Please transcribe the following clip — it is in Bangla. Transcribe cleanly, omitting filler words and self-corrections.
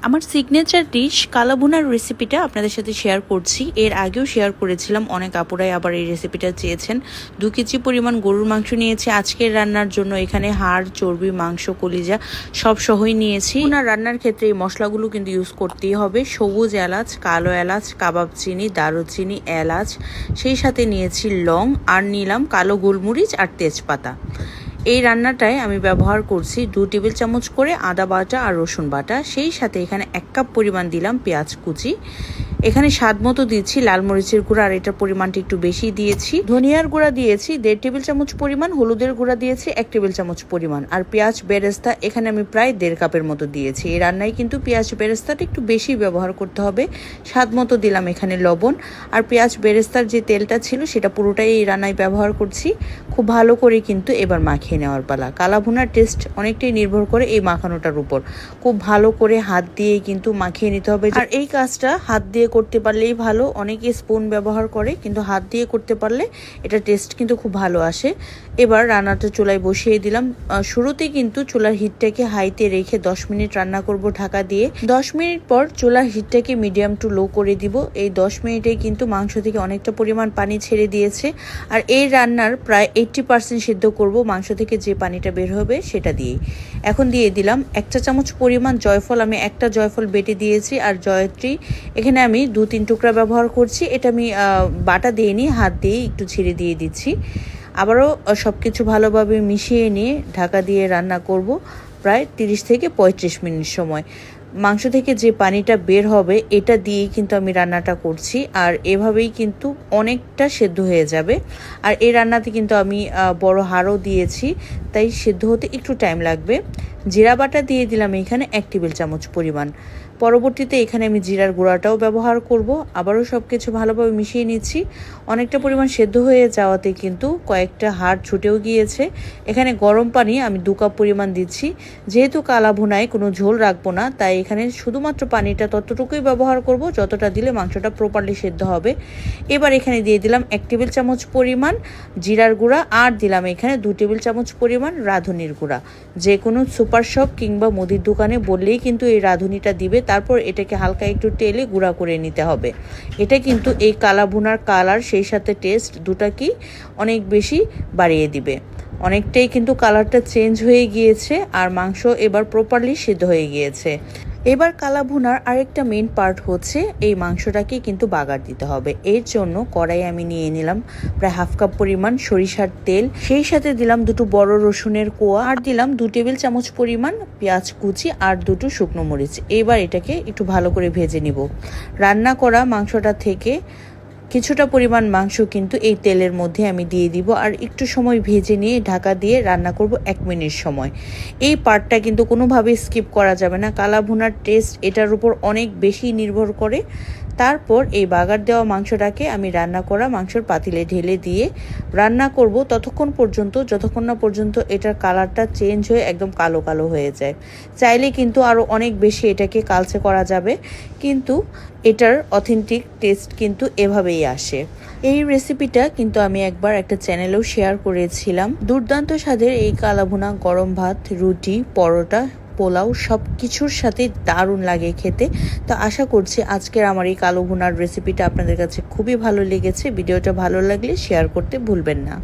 আমার সিগনেচার ডিশ কালো ভুনার রেসিপিটা আপনাদের সাথে শেয়ার করছি। এর আগেও শেয়ার করেছিলাম, অনেক আপুরাই আবার এই রেসিপিটা চেয়েছেন। 2 কেজি পরিমাণ গরুর মাংস নিয়েছি আজকের রান্নার জন্য। এখানে হাড়, চর্বি, মাংস, কলিজা সব সহই নিয়েছি। ভুনার রান্নার ক্ষেত্রে এই মশলাগুলো কিন্তু ইউজ করতেই হবে। সবুজ এলাচ, কালো এলাচ, কাবাব চিনি, দারুচিনি, এলাচ, সেই সাথে নিয়েছি লং, আর নিলাম কালো গোলমরিচ আর তেজপাতা। এই রান্নাটায় আমি ব্যবহার করছি 2 টেবিল চামচ করে আদা বাটা আর রসুন বাটা। সেই সাথে এখানে 1 কাপ পরিমাণ দিলাম পেঁয়াজ কুচি। এখানে স্বাদ মতো দিচ্ছি লাল মরিচের গুঁড়া, আর এটার পরিমাণটা একটু বেশি দিয়েছি। ধনিয়ার গুঁড়া দিয়েছি 1.5 টেবিল চামচ পরিমাণ, হলুদের গুঁড়া দিয়েছি 1 টেবিল চামচ পরিমাণ, আর পেঁয়াজ বেরেস্তা এখানে আমি প্রায় 1.5 কাপের মতো দিয়েছি। এই রান্নায় কিন্তু পেঁয়াজ বেরেস্তাটা একটু বেশি ব্যবহার করতে হবে। স্বাদ মতো দিলাম এখানে লবণ, আর পেঁয়াজ বেরেস্তার যে তেলটা ছিল সেটা পুরোটাই এই রান্নায় ব্যবহার করছি। খুব ভালো করে কিন্তু এবার মাখিয়ে নেওয়ার পালা। কালা ভুনার টেস্ট অনেকটাই নির্ভর করে এই মাখানোটার উপর। খুব ভালো করে হাত দিয়ে কিন্তু মাখিয়ে নিতে হবে, আর এই কাজটা হাত দিয়ে করতে পারলেই ভালো। অনেকে স্পুন ব্যবহার করে, কিন্তু হাত দিয়ে করতে পারলে এটা টেস্ট কিন্তু খুব ভালো আসে। এবার রান্নাটা চুলায় বসিয়ে দিলাম। শুরুতেই কিন্তু চুলার হিটটাকে হাইতে রেখে 10 মিনিট রান্না করব ঢাকা দিয়ে। 10 মিনিট পর চুলার হিটটাকে মিডিয়াম টু লো করে দিব। এই 10 মিনিটে কিন্তু মাংস থেকে অনেকটা পরিমাণ পানি ছেড়ে দিয়েছে, আর এই রান্নার প্রায় 80% সিদ্ধ করব মাংস থেকে যে পানিটা বের হবে সেটা দিয়েই। এখন দিয়ে দিলাম 1 চা চামচ পরিমাণ জয়ফল। আমি একটা জয়ফল বেটে দিয়েছি, আর জয়ত্রী এখানে আমি 2-3 টুকরা ব্যবহার করছি। এটা আমি বাটা দিয়ে নিয়ে হাত দিয়ে একটু ছিঁড়ে দিয়ে দিচ্ছি। আবারও সব কিছু ভালোভাবে মিশিয়ে নিয়ে ঢাকা দিয়ে রান্না করব প্রায় 30 থেকে 35 মিনিট সময়। মাংস থেকে যে পানিটা বের হবে এটা দিয়েই কিন্তু আমি রান্নাটা করছি, আর এভাবেই কিন্তু অনেকটা সেদ্ধ হয়ে যাবে। আর এই রান্নাতে কিন্তু আমি বড় হাড়ও দিয়েছি, তাই সেদ্ধ হতে একটু টাইম লাগবে। জিরা বাটা দিয়ে দিলাম এখানে 1 টেবিল চামচ পরিমাণ। পরবর্তীতে এখানে আমি জিরার গুঁড়াটাও ব্যবহার করব। আবারও সব কিছু ভালোভাবে মিশিয়ে নিচ্ছি। অনেকটা পরিমাণ সেদ্ধ হয়ে যাওয়াতে কিন্তু কয়েকটা হাড় ছুটেও গিয়েছে। এখানে গরম পানি আমি 2 কাপ পরিমাণ দিচ্ছি। যেহেতু কালা ভুনায় কোনো ঝোল রাখবো না, তাই এখানে শুধুমাত্র পানিটা ততটুকুই ব্যবহার করব যতটা দিলে মাংসটা প্রপারলি সেদ্ধ হবে। এবার এখানে দিয়ে দিলাম 1 টেবিল চামচ পরিমাণ জিরার গুঁড়া, আর দিলাম এখানে 2 টেবিল চামচ পরিমাণ রাঁধুনির গুঁড়া। যে কোনো সুপার শপ কিংবা মুদির দোকানে বললেই কিন্তু এই রাঁধুনিটা দিবে। তারপর এটাকে হালকা একটু তেলে গুঁড়া করে নিতে হবে। এটা কিন্তু এই কালা ভুনার কালার সেই সাথে টেস্ট দুটাকেই অনেক বেশি বাড়িয়ে দিবে। অনেকটাই কিন্তু কালারটা চেঞ্জ হয়ে গিয়েছে, আর মাংস এবার প্রপারলি সিদ্ধ হয়ে গিয়েছে। এবার কালা ভুনার আরেকটা মেন পার্ট হচ্ছে এই মাংসটাকে কিন্তু বাগার দিতে হবে। এর জন্য কড়াই আমি নিয়ে নিলাম প্রায় 1/2 কাপ পরিমাণ সরিষার তেল, সেই সাথে দিলাম 2 বড় রসুনের কোয়া, আর দিলাম 2 টেবিল চামচ পরিমাণ পেঁয়াজ কুচি আর 2 শুকনো মরিচ। এবার এটাকে একটু ভালো করে ভেজে নিব। রান্না করা মাংসটা থেকে কিছুটা পরিমাণ মাংস কিন্তু এই তেলের মধ্যে আমি দিয়ে দিব, আর একটু সময় ভেজে নিয়ে ঢাকা দিয়ে রান্না করব 1 মিনিট সময়। এই পার্টটা কিন্তু কোনোভাবেই স্কিপ করা যাবে না। কালা ভুনার টেস্ট এটার উপর অনেক বেশি নির্ভর করে। তারপর এই বাগার দেওয়া মাংসটাকে আমি রান্না করা মাংসের পাতিলে ঢেলে দিয়ে রান্না করব ততক্ষণ পর্যন্ত যতক্ষণ না পর্যন্ত এটার কালারটা চেঞ্জ হয়ে একদম কালো কালো হয়ে যায়। চাইলে কিন্তু আরও অনেক বেশি এটাকে কালচে করা যাবে, কিন্তু এটার অথেন্টিক টেস্ট কিন্তু এভাবেই আসে। এই রেসিপিটা কিন্তু আমি একবার একটা চ্যানেলেও শেয়ার করেছিলাম। দুর্দান্ত স্বাদের এই কালা ভুনা গরম ভাত, রুটি, পরোটা, পোলাও সব কিছুর সাথে দারুণ লাগে খেতে। তো আশা করছি আজকের আমার এই কালো ভুনার রেসিপিটা আপনাদের কাছে খুবই ভালো লেগেছে। ভিডিওটা ভালো লাগলে শেয়ার করতে ভুলবেন না।